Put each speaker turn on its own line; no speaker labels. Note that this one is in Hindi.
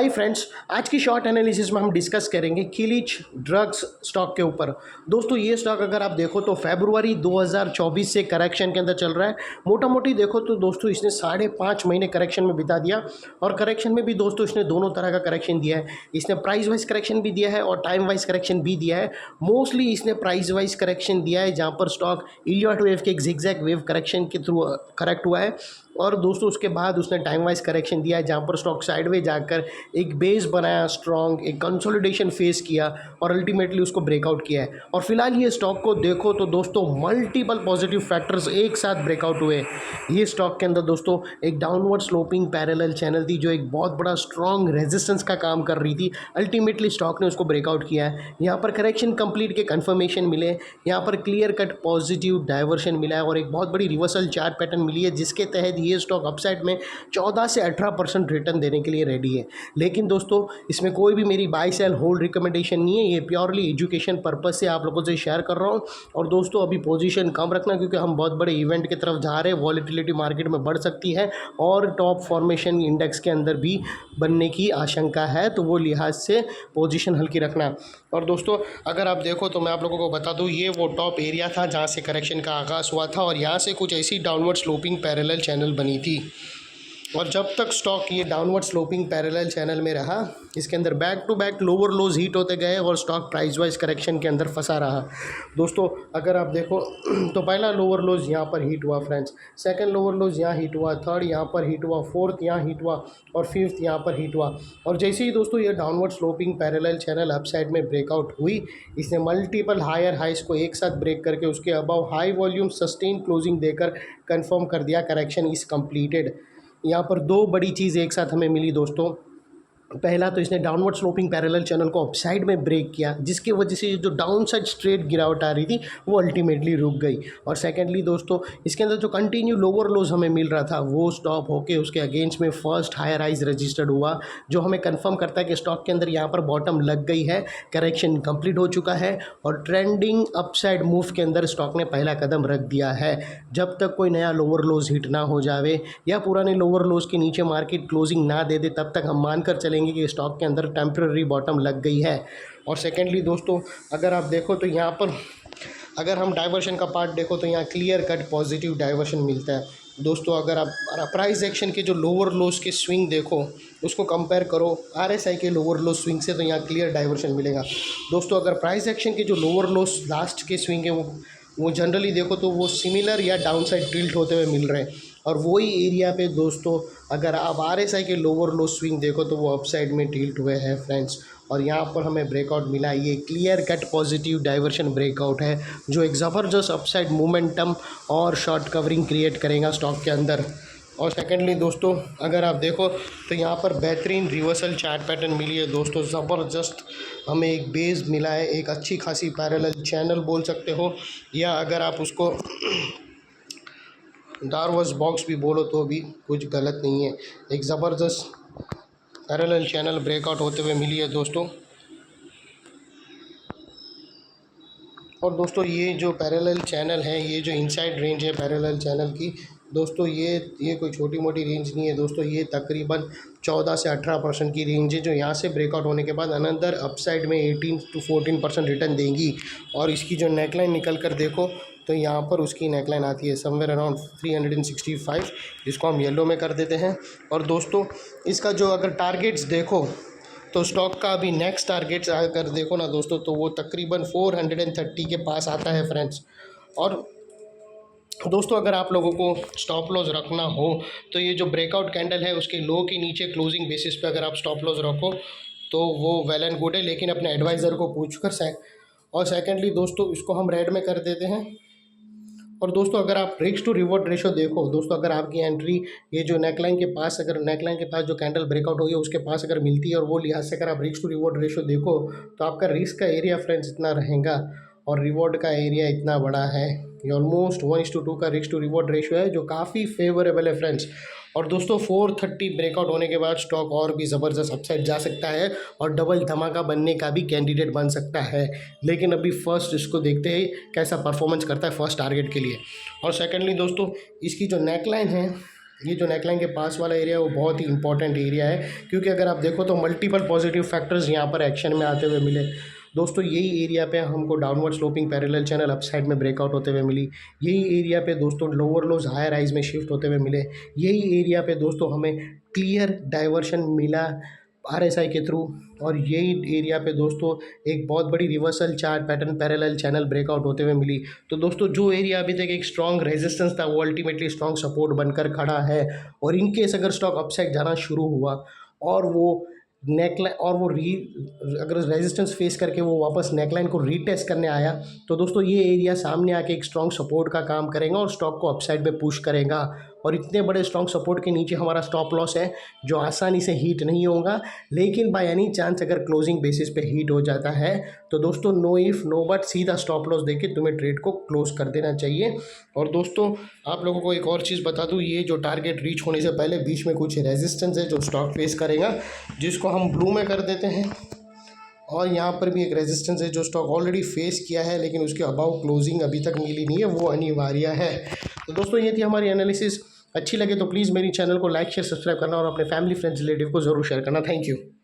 हाय फ्रेंड्स, आज की शॉर्ट एनालिसिस में हम डिस्कस करेंगे किलीच ड्रग्स स्टॉक के ऊपर। दोस्तों ये स्टॉक अगर आप देखो तो फरवरी 2024 से करेक्शन के अंदर चल रहा है। मोटा मोटी देखो तो दोस्तों इसने 5.5 महीने करेक्शन में बिता दिया और करेक्शन में भी दोस्तों इसने दोनों तरह का करेक्शन दिया है। इसने प्राइस वाइज करेक्शन भी दिया है और टाइम वाइज करेक्शन भी दिया है। मोस्टली इसने प्राइस वाइज करेक्शन दिया है जहाँ पर स्टॉक इलियट वेव के एक जिगजैग वेव करेक्शन के थ्रू करेक्ट हुआ है। और दोस्तों उसके बाद उसने टाइम वाइज करेक्शन दिया है जहाँ पर स्टॉक साइडवे जाकर एक बेस बनाया स्ट्रॉन्ग, एक कंसोलिडेशन फेस किया और अल्टीमेटली उसको ब्रेकआउट किया है। और फिलहाल ये स्टॉक को देखो तो दोस्तों मल्टीपल पॉजिटिव फैक्टर्स एक साथ ब्रेकआउट हुए। ये स्टॉक के अंदर दोस्तों एक डाउनवर्ड स्लोपिंग पैरेलल चैनल थी जो एक बहुत बड़ा स्ट्रॉन्ग रेजिस्टेंस का काम कर रही थी। अल्टीमेटली स्टॉक ने उसको ब्रेकआउट किया है। यहाँ पर करेक्शन कंप्लीट के कन्फर्मेशन मिले, यहाँ पर क्लियर कट पॉजिटिव डाइवर्शन मिला है और एक बहुत बड़ी रिवर्सल चार्ट पैटर्न मिली है जिसके तहत ये स्टॉक अपसाइड में 14 से 18% रिटर्न देने के लिए रेडी है। लेकिन दोस्तों इसमें कोई भी मेरी बाय सेल होल्ड रिकमेंडेशन नहीं है, ये प्योरली एजुकेशन पर्पस से आप लोगों से शेयर कर रहा हूँ। और दोस्तों अभी पोजीशन कम रखना क्योंकि हम बहुत बड़े इवेंट की तरफ जा रहे हैं, वॉलेटिलिटी मार्केट में बढ़ सकती है और टॉप फॉर्मेशन इंडेक्स के अंदर भी बनने की आशंका है, तो वो लिहाज से पोजीशन हल्की रखना। और दोस्तों अगर आप देखो तो मैं आप लोगों को बता दूं ये वो टॉप एरिया था जहां से करेक्शन का आगाज़ हुआ था और यहां से कुछ ऐसी डाउनवर्ड स्लोपिंग पैरेलल चैनल बनी थी। और जब तक स्टॉक ये डाउनवर्ड स्लोपिंग पैरेलल चैनल में रहा, इसके अंदर back to back lower lows heat होते गए और स्टॉक प्राइस वाइज करेक्शन के अंदर फंसा रहा। दोस्तों अगर आप देखो तो पहला लोअर लोज यहाँ पर हीट हुआ फ्रेंड्स, सेकंड लोअर लोज यहाँ हीट हुआ, थर्ड यहाँ पर हीट हुआ, फोर्थ यहाँ हीट हुआ और फिफ्थ यहाँ पर हीट हुआ। और जैसे ही दोस्तों ये downward sloping parallel channel upside में ब्रेकआउट हुई, इसने मल्टीपल हायर हाइस को एक साथ ब्रेक करके उसके above high volume sustain closing देकर कंफर्म कर दिया करेक्शन इज कंप्लीटेड। यहाँ पर दो बड़ी चीज़ एक साथ हमें मिली दोस्तों। पहला तो इसने डाउनवर्ड स्लोपिंग पैरेलल चैनल को अपसाइड में ब्रेक किया जिसकी वजह से जो डाउन साइड स्ट्रेट गिरावट आ रही थी वो अल्टीमेटली रुक गई। और सेकेंडली दोस्तों इसके अंदर जो कंटिन्यू लोअर लोज हमें मिल रहा था वो स्टॉप होके उसके अगेंस्ट में फर्स्ट हायर राइज रजिस्टर्ड हुआ, जो हमें कंफर्म करता है कि स्टॉक के अंदर यहाँ पर बॉटम लग गई है, करेक्शन कंप्लीट हो चुका है और ट्रेंडिंग अपसाइड मूव के अंदर स्टॉक ने पहला कदम रख दिया है। जब तक कोई नया लोअर लोज हिट ना हो जावे या पुराने लोअर लोज के नीचे मार्केट क्लोजिंग ना दे दे तब तक हम मानकर चलेंगे कि स्टॉक के अंदर टेम्पररी बॉटम लग गई है। और सेकेंडली दोस्तों अगर आप देखो तो यहाँ पर अगर हम डाइवर्शन का पार्ट देखो तो यहाँ क्लियर कट पॉजिटिव डाइवर्शन मिलता है। दोस्तों अगर आप प्राइस एक्शन के जो लोअर लोज के स्विंग देखो उसको कंपेयर करो RSI के लोअर लोज स्विंग से तो यहाँ क्लियर डाइवर्शन मिलेगा। दोस्तों अगर प्राइस एक्शन के जो लोअर लोज लास्ट के स्विंग है वो जनरली देखो तो वो सिमिलर या डाउन साइड टिल्ट होते हुए मिल रहे हैं और वही एरिया पे दोस्तों अगर आप RSI के लोअर लो स्विंग देखो तो वो अपसाइड में टिल्ट हुए हैं फ्रेंड्स। और यहाँ पर हमें ब्रेकआउट मिला, ये clear cut positive diversion breakout है जो एक ज़बरदस्त अपसाइड मोमेंटम और शॉर्ट कवरिंग क्रिएट करेगा स्टॉक के अंदर। और सेकेंडली दोस्तों अगर आप देखो तो यहाँ पर बेहतरीन रिवर्सल चार्ट पैटर्न मिली है दोस्तों, ज़बरदस्त हमें एक बेस मिला है, एक अच्छी खासी पैरेलल चैनल बोल सकते हो या अगर आप उसको डार्वस बॉक्स भी बोलो तो भी कुछ गलत नहीं है। एक ज़बरदस्त पैरेलल चैनल ब्रेकआउट होते हुए मिली है दोस्तों। और दोस्तों ये जो पैरेलल चैनल है, ये जो इनसाइड रेंज है पैरेलल चैनल की दोस्तों, ये कोई छोटी मोटी रेंज नहीं है दोस्तों, ये तकरीबन 14 से 18% की रेंज है जो यहाँ से ब्रेकआउट होने के बाद अनदर अपसाइड में 18 to 14% रिटर्न देंगी। और इसकी जो नेकलाइन निकल कर देखो तो यहाँ पर उसकी नेकलाइन आती है समवेयर अराउंड 365, जिसको हम येलो में कर देते हैं। और दोस्तों इसका जो अगर टारगेट्स देखो तो स्टॉक का अभी नेक्स्ट टारगेट्स अगर देखो ना दोस्तों तो वो तकरीबन 430 के पास आता है फ्रेंड्स। और दोस्तों अगर आप लोगों को स्टॉप लॉस रखना हो तो ये जो ब्रेकआउट कैंडल है उसके लो के नीचे क्लोजिंग बेसिस पे अगर आप स्टॉप लॉस रखो तो वो वेल एंड गुड है, लेकिन अपने एडवाइज़र को पूछ कर और सेकेंडली दोस्तों इसको हम रेड में कर देते हैं। और दोस्तों अगर आप रिस्क टू रिवॉर्ड रेशो देखो दोस्तों, अगर आपकी एंट्री ये जो नेकलाइन के पास, अगर नेकलाइन के पास जो कैंडल ब्रेकआउट होगी उसके पास अगर मिलती है और वो लिहाज से अगर आप रिस्क टू रिवॉर्ड रेशो देखो तो आपका रिस्क का एरिया फ्रेंड्स इतना रहेगा और रिवॉर्ड का एरिया इतना बड़ा है, ये ऑलमोस्ट 1:2 का रिस्क टू रिवॉर्ड रेशो है जो काफ़ी फेवरेबल है फ्रेंड्स। और दोस्तों 430 ब्रेकआउट होने के बाद स्टॉक और भी ज़बरदस्त अपसाइड जा सकता है और डबल धमाका बनने का भी कैंडिडेट बन सकता है, लेकिन अभी फर्स्ट इसको देखते हैं कैसा परफॉर्मेंस करता है फर्स्ट टारगेट के लिए। और सेकेंडली दोस्तों इसकी जो नेकलाइन है ये जो नेकलाइन के पास वाला एरिया है वो बहुत ही इंपॉर्टेंट एरिया है, क्योंकि अगर आप देखो तो मल्टीपल पॉजिटिव फैक्टर्स यहाँ पर एक्शन में आते हुए मिले। दोस्तों यही एरिया पे हमको downward sloping parallel channel upside में ब्रेकआउट होते हुए मिली। यही एरिया पे दोस्तों लोअर लोज हायर हाइज में शिफ्ट होते हुए मिले। यही एरिया पे दोस्तों हमें क्लियर डाइवर्शन मिला आरएसआई के थ्रू। और यही एरिया पे दोस्तों एक बहुत बड़ी reversal chart pattern parallel channel breakout होते हुए मिली। तो दोस्तों जो एरिया अभी तक एक स्ट्रॉन्ग रेजिस्टेंस था वो अल्टीमेटली स्ट्रॉन्ग सपोर्ट बनकर खड़ा है। और इनकेस अगर स्टॉक अपसाइड जाना शुरू हुआ और वो नेकलाइन और वो अगर रेजिस्टेंस फेस करके वो वापस नेकलाइन को रीटेस्ट करने आया, तो दोस्तों ये एरिया सामने आके एक स्ट्रॉन्ग सपोर्ट का काम करेगा और स्टॉक को अपसाइड पे पुश करेगा। और इतने बड़े स्ट्रॉन्ग सपोर्ट के नीचे हमारा स्टॉप लॉस है जो आसानी से हीट नहीं होगा, लेकिन बाय एनी चांस अगर क्लोजिंग बेसिस पे हीट हो जाता है तो दोस्तों नो इफ़ नो बट सीधा स्टॉप लॉस देके तुम्हें ट्रेड को क्लोज कर देना चाहिए। और दोस्तों आप लोगों को एक और चीज़ बता दूं, ये जो टारगेट रीच होने से पहले बीच में कुछ रेजिस्टेंस है जो स्टॉक फेस करेगा, जिसको हम ब्लू में कर देते हैं। और यहाँ पर भी एक रेजिस्टेंस है जो स्टॉक ऑलरेडी फेस किया है, लेकिन उसके अबाउ क्लोजिंग अभी तक मिली नहीं है, वो अनिवार्य है। तो दोस्तों ये थी हमारी एनालिसिस। अच्छी लगे तो प्लीज़ मेरी चैनल को लाइक शेयर सब्सक्राइब करना और अपने फैमिली फ्रेंड्स रिलेटिव को ज़रूर शेयर करना। Thank you.